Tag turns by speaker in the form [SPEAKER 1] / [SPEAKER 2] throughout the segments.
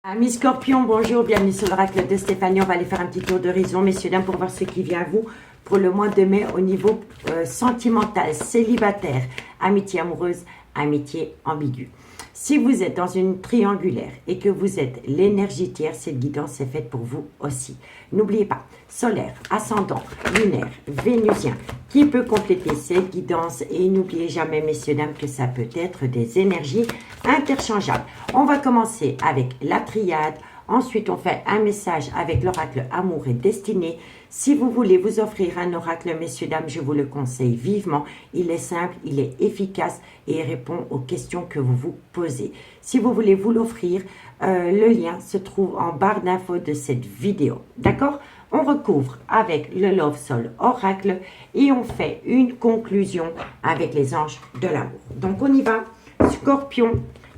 [SPEAKER 1] Amis Scorpion, bonjour, bienvenue sur l'oracle de Stéphanie. On va aller faire un petit tour d'horizon, messieurs, dames, pour voir ce qui vient à vous pour le mois de mai au niveau sentimental, célibataire, amitié amoureuse, amitié ambiguë. Si vous êtes dans une triangulaire et que vous êtes l'énergie tierce, cette guidance est faite pour vous aussi. N'oubliez pas, solaire, ascendant, lunaire, vénusien, qui peut compléter cette guidance. Et n'oubliez jamais, messieurs, dames, que ça peut être des énergies interchangeables. On va commencer avec la triade. Ensuite, on fait un message avec l'oracle Amour et Destinée. Si vous voulez vous offrir un oracle, messieurs, dames, je vous le conseille vivement. Il est simple, il est efficace et il répond aux questions que vous vous posez. Si vous voulez vous l'offrir, le lien se trouve en barre d'infos de cette vidéo. D'accord? On recouvre avec le Love Soul Oracle et on fait une conclusion avec les anges de l'amour. Donc, on y va. Scorpion.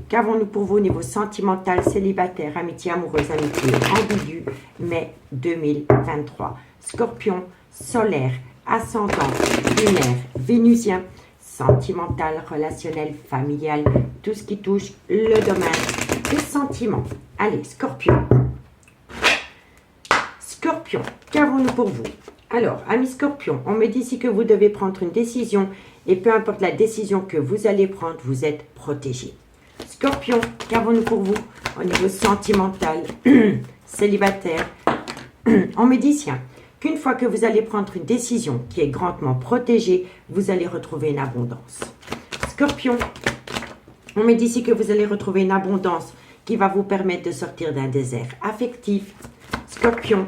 [SPEAKER 1] Qu'avons-nous pour vous au niveau sentimental, célibataire, amitié amoureuse, amitié ambiguë, mai 2023. Scorpion, solaire, ascendant, lunaire, vénusien, sentimental, relationnel, familial, tout ce qui touche le domaine des sentiments. Allez, Scorpion. Scorpion, qu'avons-nous pour vous? Alors, amis Scorpion, on me dit ici que vous devez prendre une décision et peu importe la décision que vous allez prendre, vous êtes protégé. Scorpion, qu'avons-nous pour vous au niveau sentimental, célibataire? On me dit qu'une fois que vous allez prendre une décision qui est grandement protégée, vous allez retrouver une abondance. Scorpion, on me dit ici que vous allez retrouver une abondance qui va vous permettre de sortir d'un désert affectif. Scorpion,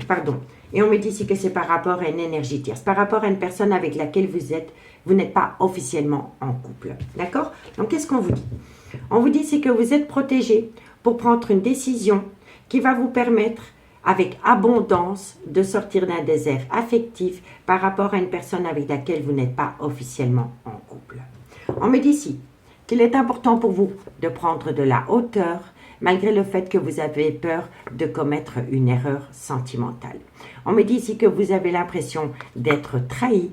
[SPEAKER 1] pardon. Et on me dit ici que c'est par rapport à une énergie tierce, par rapport à une personne avec laquelle vous n'êtes pas officiellement en couple. D'accord? Donc, qu'est-ce qu'on vous dit? On vous dit ici que vous êtes protégé pour prendre une décision qui va vous permettre, avec abondance, de sortir d'un désert affectif par rapport à une personne avec laquelle vous n'êtes pas officiellement en couple. On me dit ici qu'il est important pour vous de prendre de la hauteur, malgré le fait que vous avez peur de commettre une erreur sentimentale. On me dit ici que vous avez l'impression d'être trahi.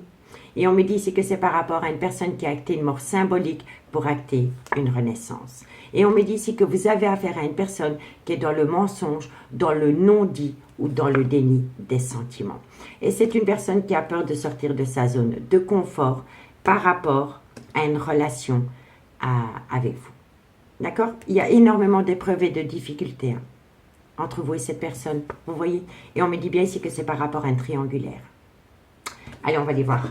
[SPEAKER 1] Et on me dit ici que c'est par rapport à une personne qui a acté une mort symbolique pour acter une renaissance. Et on me dit ici que vous avez affaire à une personne qui est dans le mensonge, dans le non-dit ou dans le déni des sentiments. Et c'est une personne qui a peur de sortir de sa zone de confort par rapport à une relation avec vous. D'accord? Il y a énormément d'épreuves et de difficultés entre vous et cette personne. Vous voyez? Et on me dit bien ici que c'est par rapport à un triangulaire. Allez, on va aller voir.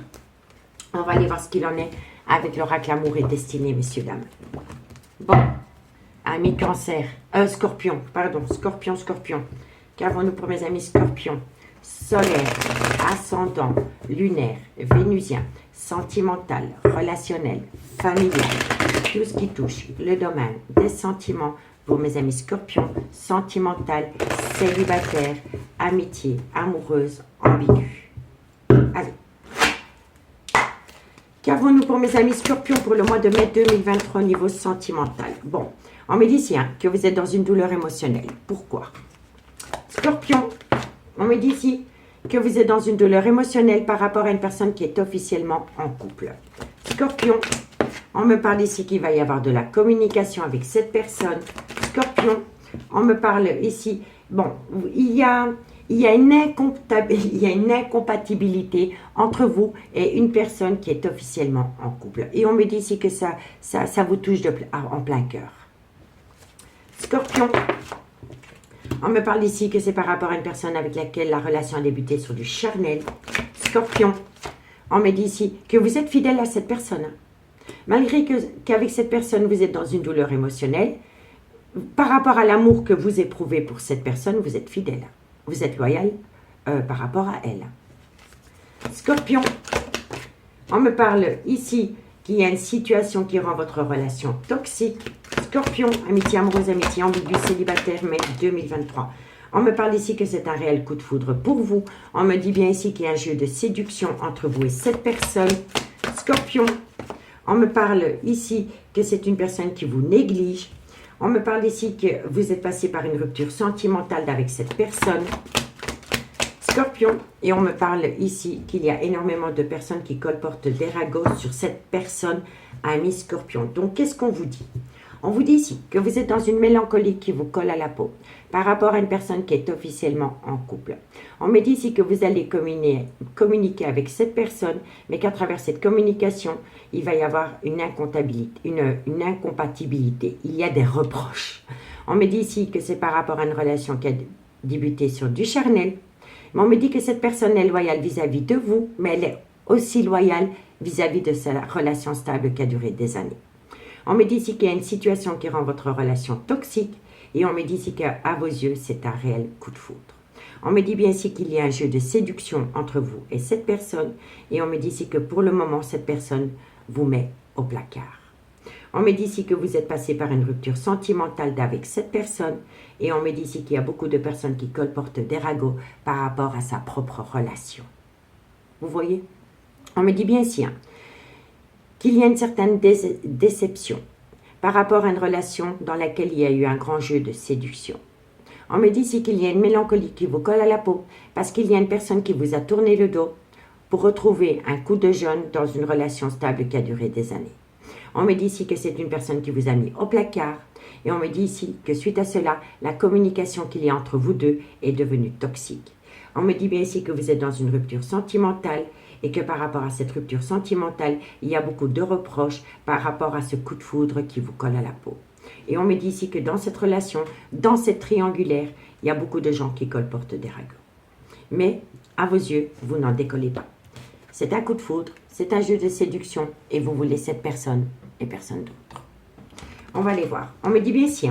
[SPEAKER 1] On va aller voir ce qu'il en est avec l'oracle Amour et Destinée, messieurs, dames. Bon, amis Cancer, Scorpion, pardon, Scorpion. Qu'avons-nous pour mes amis Scorpion? Solaire, ascendant, lunaire, vénusien, sentimental, relationnel, familial, tout ce qui touche le domaine des sentiments pour mes amis Scorpion, sentimental, célibataire, amitié, amoureuse, ambiguë. Allez. Qu'avons-nous pour mes amis Scorpions pour le mois de mai 2023 au niveau sentimental? Bon, on me dit ici que vous êtes dans une douleur émotionnelle. Pourquoi? Scorpion, on me dit ici que vous êtes dans une douleur émotionnelle par rapport à une personne qui est officiellement en couple. Scorpion, on me parle ici qu'il va y avoir de la communication avec cette personne. Scorpion, on me parle ici, bon, il y a une incompatibilité entre vous et une personne qui est officiellement en couple. Et on me dit ici que ça vous touche en plein cœur. Scorpion, on me parle ici que c'est par rapport à une personne avec laquelle la relation a débuté sur du charnel. Scorpion, on me dit ici que vous êtes fidèle à cette personne. Malgré qu'avec cette personne, vous êtes dans une douleur émotionnelle, par rapport à l'amour que vous éprouvez pour cette personne, vous êtes fidèle. Vous êtes loyal par rapport à elle. Scorpion, on me parle ici qu'il y a une situation qui rend votre relation toxique. Scorpion, amitié amoureuse, amitié ambiguë, célibataire, mai 2023. On me parle ici que c'est un réel coup de foudre pour vous. On me dit bien ici qu'il y a un jeu de séduction entre vous et cette personne. Scorpion, on me parle ici que c'est une personne qui vous néglige. On me parle ici que vous êtes passé par une rupture sentimentale avec cette personne. Scorpion, et on me parle ici qu'il y a énormément de personnes qui colportent des ragots sur cette personne, ami Scorpion. Donc, qu'est-ce qu'on vous dit? On vous dit ici que vous êtes dans une mélancolie qui vous colle à la peau par rapport à une personne qui est officiellement en couple. On me dit ici que vous allez communiquer avec cette personne, mais qu'à travers cette communication, il va y avoir une incompatibilité. Il y a des reproches. On me dit ici que c'est par rapport à une relation qui a débuté sur du charnel. Mais on me dit que cette personne est loyale vis-à-vis de vous, mais elle est aussi loyale vis-à-vis de sa relation stable qui a duré des années. On me dit ici qu'il y a une situation qui rend votre relation toxique et on me dit ici qu'à vos yeux, c'est un réel coup de foudre. On me dit bien ici qu'il y a un jeu de séduction entre vous et cette personne et on me dit ici que pour le moment, cette personne vous met au placard. On me dit ici que vous êtes passé par une rupture sentimentale avec cette personne et on me dit ici qu'il y a beaucoup de personnes qui colportent des ragots par rapport à sa propre relation. Vous voyez? On me dit bien ici qu'il y a une certaine déception par rapport à une relation dans laquelle il y a eu un grand jeu de séduction. On me dit ici qu'il y a une mélancolie qui vous colle à la peau parce qu'il y a une personne qui vous a tourné le dos pour retrouver un coup de jeune dans une relation stable qui a duré des années. On me dit ici que c'est une personne qui vous a mis au placard et on me dit ici que suite à cela, la communication qu'il y a entre vous deux est devenue toxique. On me dit bien ici que vous êtes dans une rupture sentimentale et que par rapport à cette rupture sentimentale, il y a beaucoup de reproches par rapport à ce coup de foudre qui vous colle à la peau. Et on me dit ici que dans cette relation, dans cette triangulaire, il y a beaucoup de gens qui colportent des ragots. Mais à vos yeux, vous n'en décollez pas. C'est un coup de foudre, c'est un jeu de séduction et vous voulez cette personne et personne d'autre. On va aller voir. On me dit bien ici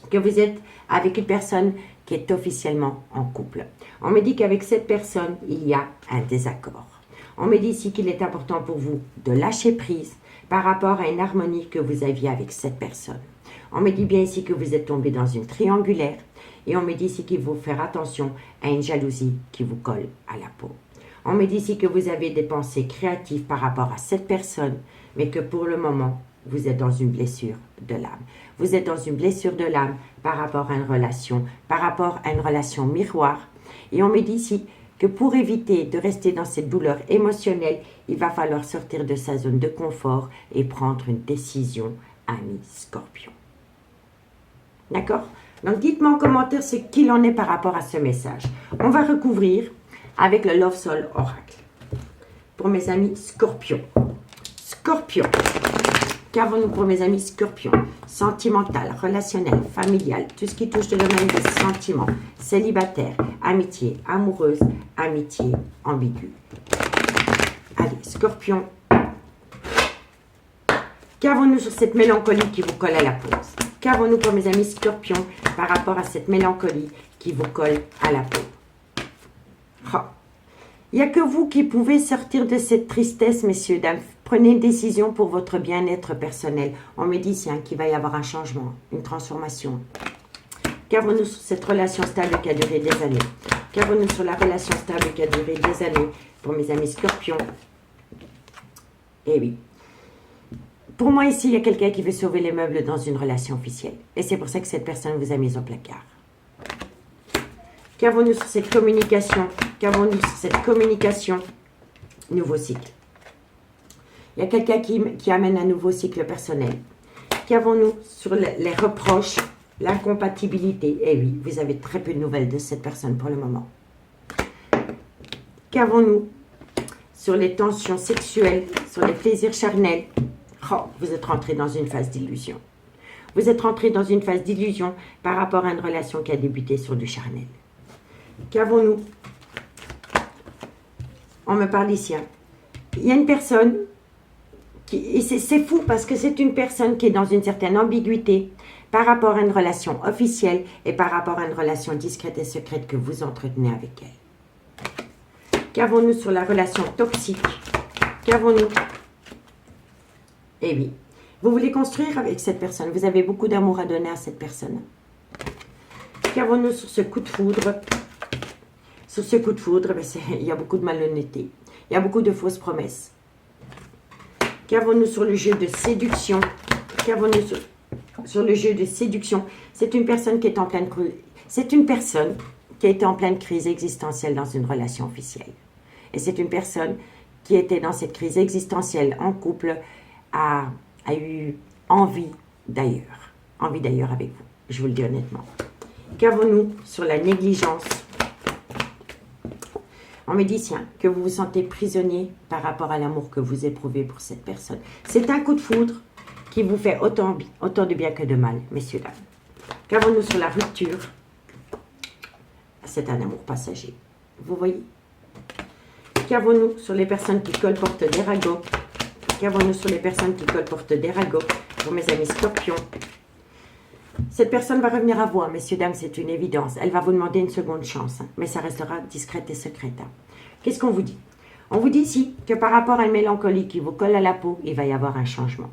[SPEAKER 1] que vous êtes avec une personne qui est officiellement en couple. On me dit qu'avec cette personne, il y a un désaccord. On me dit ici qu'il est important pour vous de lâcher prise par rapport à une harmonie que vous aviez avec cette personne. On me dit bien ici que vous êtes tombé dans une triangulaire et on me dit ici qu'il faut faire attention à une jalousie qui vous colle à la peau. On me dit ici que vous avez des pensées créatives par rapport à cette personne, mais que pour le moment, vous êtes dans une blessure de l'âme. Vous êtes dans une blessure de l'âme par rapport à une relation miroir. Et on me dit ici que pour éviter de rester dans cette douleur émotionnelle, il va falloir sortir de sa zone de confort et prendre une décision, ami Scorpion. D'accord? Donc dites-moi en commentaire ce qu'il en est par rapport à ce message. On va recouvrir avec le Love Soul Oracle. Pour mes amis Scorpion. Scorpion. Qu'avons-nous pour mes amis Scorpion? Sentimental, relationnel, familial, tout ce qui touche le domaine des sentiments, célibataire, amitié, amoureuse, amitié, ambiguë. Allez, Scorpion. Qu'avons-nous sur cette mélancolie qui vous colle à la peau? Qu'avons-nous pour mes amis Scorpion par rapport à cette mélancolie qui vous colle à la peau? Oh. Il n'y a que vous qui pouvez sortir de cette tristesse, messieurs, dames. Prenez une décision pour votre bien-être personnel. On me dit qu'il va y avoir un changement, une transformation. Qu'avons-nous sur cette relation stable qui a duré des années? Qu'avons-nous sur la relation stable qui a duré des années pour mes amis Scorpions? Eh oui. Pour moi, ici, il y a quelqu'un qui veut sauver les meubles dans une relation officielle. Et c'est pour ça que cette personne vous a mis au placard. Qu'avons-nous sur cette communication? Qu'avons-nous sur cette communication? Nouveau cycle. Il y a quelqu'un qui amène un nouveau cycle personnel. Qu'avons-nous sur les reproches, l'incompatibilité? Eh oui, vous avez très peu de nouvelles de cette personne pour le moment. Qu'avons-nous sur les tensions sexuelles, sur les plaisirs charnels? Oh, vous êtes rentré dans une phase d'illusion. Vous êtes rentré dans une phase d'illusion par rapport à une relation qui a débuté sur du charnel. Qu'avons-nous? On me parle ici. Il y a une personne, et c'est fou parce que c'est une personne qui est dans une certaine ambiguïté par rapport à une relation officielle et par rapport à une relation discrète et secrète que vous entretenez avec elle. Qu'avons-nous sur la relation toxique? Qu'avons-nous? Eh oui, vous voulez construire avec cette personne. Vous avez beaucoup d'amour à donner à cette personne. Qu'avons-nous sur ce coup de foudre? Sur ce coup de foudre, il y a beaucoup de malhonnêteté. Il y a beaucoup de fausses promesses. Qu'avons-nous sur le jeu de séduction? Qu'avons-nous sur le jeu de séduction? C'est une personne qui est en pleine crise. C'est une personne qui a été en pleine crise existentielle dans une relation officielle. Et c'est une personne qui était dans cette crise existentielle en couple, a eu envie d'ailleurs. Envie d'ailleurs avec vous, je vous le dis honnêtement. Qu'avons-nous sur la négligence? En médecin, que vous vous sentez prisonnier par rapport à l'amour que vous éprouvez pour cette personne. C'est un coup de foudre qui vous fait autant de bien que de mal, messieurs, dames. Qu'avons-nous sur la rupture? C'est un amour passager. Vous voyez? Qu'avons-nous sur les personnes qui colportent des ragots? Qu'avons-nous sur les personnes qui colportent des ragots? Pour mes amis scorpions. Cette personne va revenir à vous, hein, messieurs, dames, c'est une évidence. Elle va vous demander une seconde chance, hein, mais ça restera discrète et secrète. Hein. Qu'est-ce qu'on vous dit? On vous dit ici que par rapport à une mélancolie qui vous colle à la peau, il va y avoir un changement.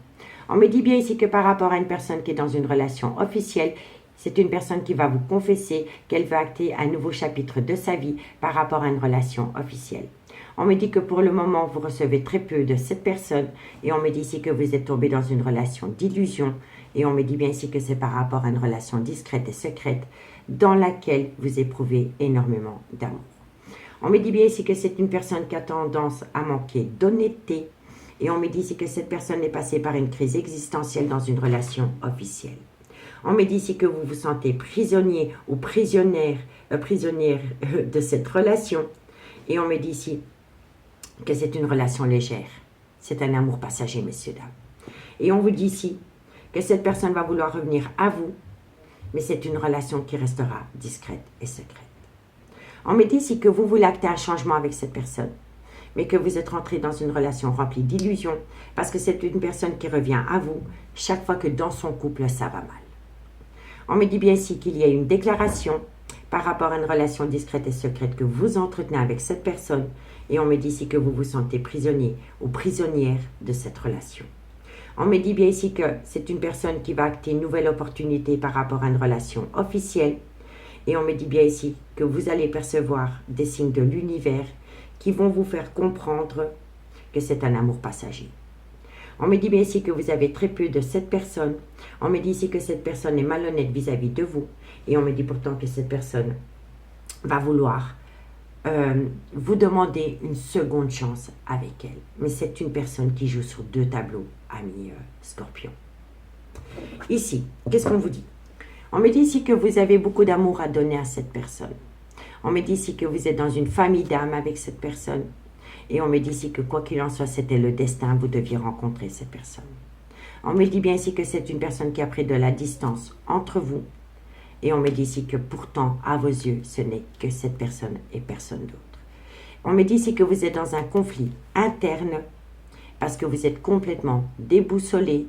[SPEAKER 1] On me dit bien ici que par rapport à une personne qui est dans une relation officielle, c'est une personne qui va vous confesser qu'elle veut acter un nouveau chapitre de sa vie par rapport à une relation officielle. On me dit que pour le moment, vous recevez très peu de cette personne et on me dit ici que vous êtes tombé dans une relation d'illusion et on me dit bien ici que c'est par rapport à une relation discrète et secrète dans laquelle vous éprouvez énormément d'amour. On me dit bien ici que c'est une personne qui a tendance à manquer d'honnêteté et on me dit ici que cette personne est passée par une crise existentielle dans une relation officielle. On me dit ici que vous vous sentez prisonnier ou prisonnière de cette relation et on me dit ici que c'est une relation légère. C'est un amour passager, messieurs, dames. Et on vous dit ici que cette personne va vouloir revenir à vous, mais c'est une relation qui restera discrète et secrète. On me dit ici que vous voulez acter un changement avec cette personne, mais que vous êtes rentré dans une relation remplie d'illusions, parce que c'est une personne qui revient à vous chaque fois que dans son couple, ça va mal. On me dit bien ici qu'il y a une déclaration par rapport à une relation discrète et secrète que vous entretenez avec cette personne, et on me dit ici que vous vous sentez prisonnier ou prisonnière de cette relation. On me dit bien ici que c'est une personne qui va acter une nouvelle opportunité par rapport à une relation officielle. Et on me dit bien ici que vous allez percevoir des signes de l'univers qui vont vous faire comprendre que c'est un amour passager. On me dit bien ici que vous avez très peu de cette personne. On me dit ici que cette personne est malhonnête vis-à-vis de vous. Et on me dit pourtant que cette personne va vouloir vous demander une seconde chance avec elle. Mais c'est une personne qui joue sur deux tableaux, amis scorpions. Ici, qu'est-ce qu'on vous dit? On me dit ici que vous avez beaucoup d'amour à donner à cette personne. On me dit ici que vous êtes dans une famille d'âmes avec cette personne. Et on me dit ici que quoi qu'il en soit, c'était le destin, vous deviez rencontrer cette personne. On me dit bien ici que c'est une personne qui a pris de la distance entre vous. Et on me dit ici que pourtant, à vos yeux, ce n'est que cette personne et personne d'autre. On me dit ici que vous êtes dans un conflit interne parce que vous êtes complètement déboussolé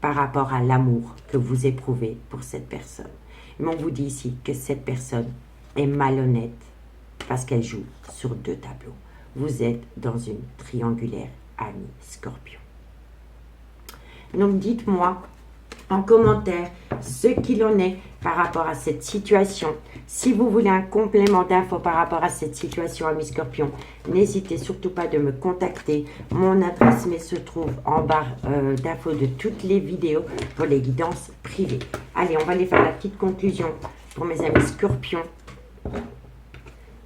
[SPEAKER 1] par rapport à l'amour que vous éprouvez pour cette personne. Mais on vous dit ici que cette personne est malhonnête parce qu'elle joue sur deux tableaux. Vous êtes dans une triangulaire, ami scorpion. Donc dites-moi en commentaire ce qu'il en est par rapport à cette situation. Si vous voulez un complément d'infos par rapport à cette situation, amis scorpions, n'hésitez surtout pas de me contacter. Mon adresse mail se trouve en barre d'infos de toutes les vidéos pour les guidances privées. Allez, on va aller faire la petite conclusion pour mes amis scorpions.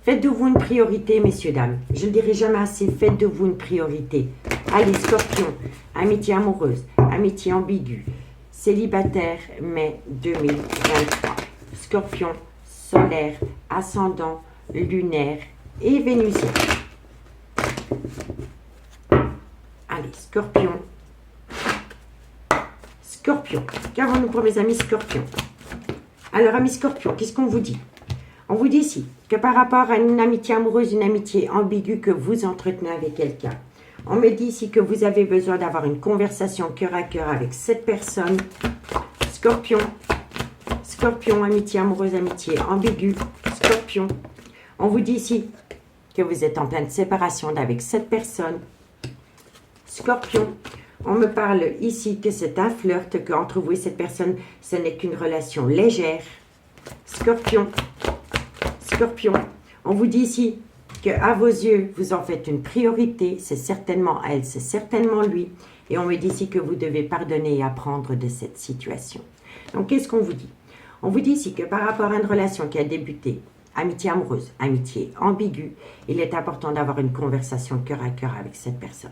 [SPEAKER 1] Faites de vous une priorité, messieurs, dames. Je ne le dirai jamais assez, faites de vous une priorité. Allez, scorpions, amitié amoureuse, amitié ambiguë, célibataire, mai 2023. Scorpion, solaire, ascendant, lunaire et vénusien. Allez, scorpion. Scorpion. Qu'avons-nous pour mes amis scorpions? Alors, amis scorpions, qu'est-ce qu'on vous dit? On vous dit ici que par rapport à une amitié amoureuse, une amitié ambiguë que vous entretenez avec quelqu'un, on me dit ici que vous avez besoin d'avoir une conversation cœur à cœur avec cette personne. Scorpion, scorpion, amitié amoureuse, amitié ambiguë, scorpion. On vous dit ici que vous êtes en pleine séparation avec cette personne. Scorpion, on me parle ici que c'est un flirt, qu'entre vous et cette personne, ce n'est qu'une relation légère. Scorpion, scorpion, on vous dit ici qu'à vos yeux, vous en faites une priorité, c'est certainement elle, c'est certainement lui. Et on me dit ici que vous devez pardonner et apprendre de cette situation. Donc, qu'est-ce qu'on vous dit? On vous dit ici que par rapport à une relation qui a débuté, amitié amoureuse, amitié ambiguë, il est important d'avoir une conversation cœur à cœur avec cette personne.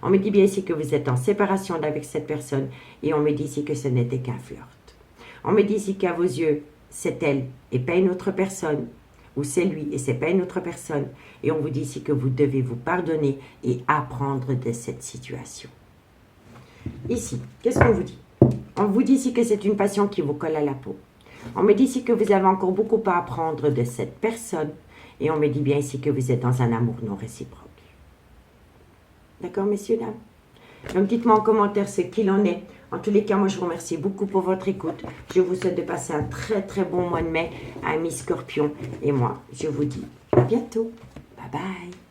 [SPEAKER 1] On me dit bien ici que vous êtes en séparation avec cette personne et on me dit ici que ce n'était qu'un flirt. On me dit ici qu'à vos yeux, c'est elle et pas une autre personne, ou c'est lui et c'est pas une autre personne. Et on vous dit ici que vous devez vous pardonner et apprendre de cette situation. Ici, qu'est-ce qu'on vous dit? On vous dit ici que c'est une passion qui vous colle à la peau. On me dit ici que vous avez encore beaucoup à apprendre de cette personne. Et on me dit bien ici que vous êtes dans un amour non réciproque. D'accord, messieurs, dames? Donc, dites-moi en commentaire ce qu'il en est. En tous les cas, moi, je vous remercie beaucoup pour votre écoute. Je vous souhaite de passer un très, très bon mois de mai, amis Scorpion. Et moi, je vous dis à bientôt. Bye bye.